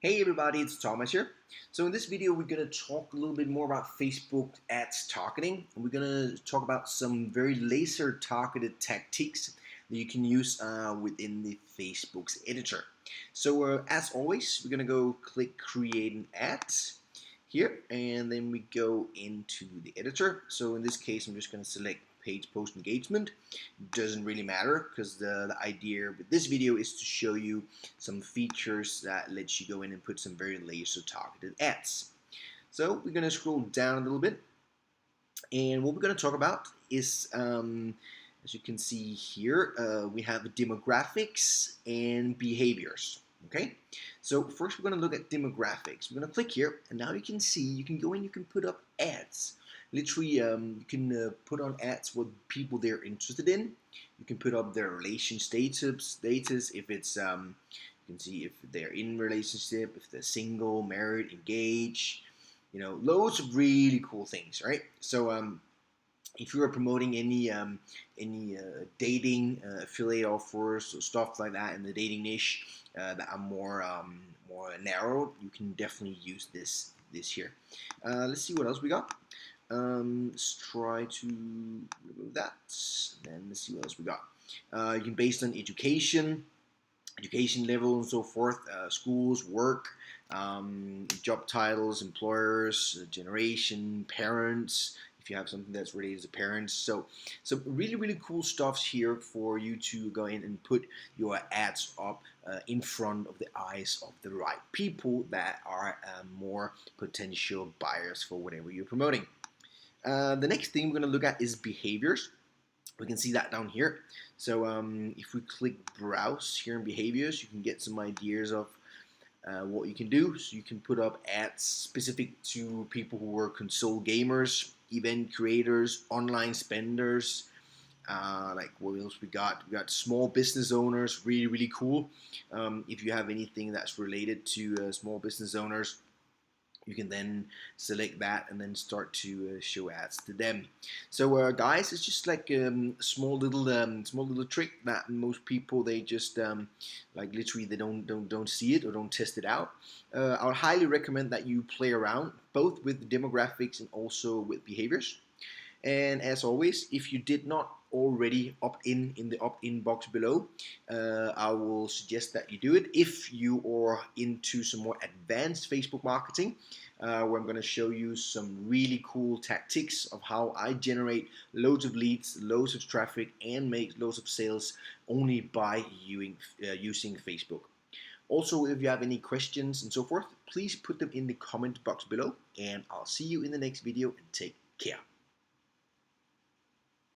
Hey everybody, it's Thomas here. So in this video, we're going to talk a little bit more about Facebook ads targeting. And we're going to talk about some very laser targeted tactics that you can use within the Facebook's editor. So as always, we're going to go click create an ad here, and then we go into the editor. So in this case, I'm just going to select page post engagement. Doesn't really matter because the idea with this video is to show you some features that lets you go in and put some very laser targeted ads. So we're going to scroll down a little bit, and what we're going to talk about is as you can see here, we have demographics and behaviors. Okay, so first we're going to look at demographics. We're going to click here, and now you can see you can go in, you can put up ads. Literally, you can put on ads what people they're interested in. You can put up their relation status if it's you can see if they're in relationship, if they're single, married, engaged. You know, loads of really cool things, right? So if you are promoting any dating affiliate offers or stuff like that in the dating niche that are more narrow, you can definitely use this here. Let's see what else we got. Let's try to remove that. Then let's see what else we got. You can based on education level and so forth, schools, work, job titles, employers, generation, parents, if you have something that's related to parents. So really cool stuff here for you to go in and put your ads up in front of the eyes of the right people that are more potential buyers for whatever you're promoting. The next thing we're going to look at is behaviors. We can see that down here. So if we click browse here in behaviors, you can get some ideas of what you can do. So you can put up ads specific to people who are console gamers, event creators, online spenders. Like what else we got? We got small business owners, really cool. If you have anything that's related to small business owners, you can then select that and then start to show ads to them. So guys, it's just like small little trick that most people they just like literally they don't see it or don't test it out. I would highly recommend that you play around both with demographics and also with behaviors. And as always, if you did not already opt in the opt-in box below, I will suggest that you do it if you are into some more advanced Facebook marketing, where I'm going to show you some really cool tactics of how I generate loads of leads, loads of traffic, and make loads of sales only by using Facebook. Also, if you have any questions and so forth, please put them in the comment box below, and I'll see you in the next video, and take care.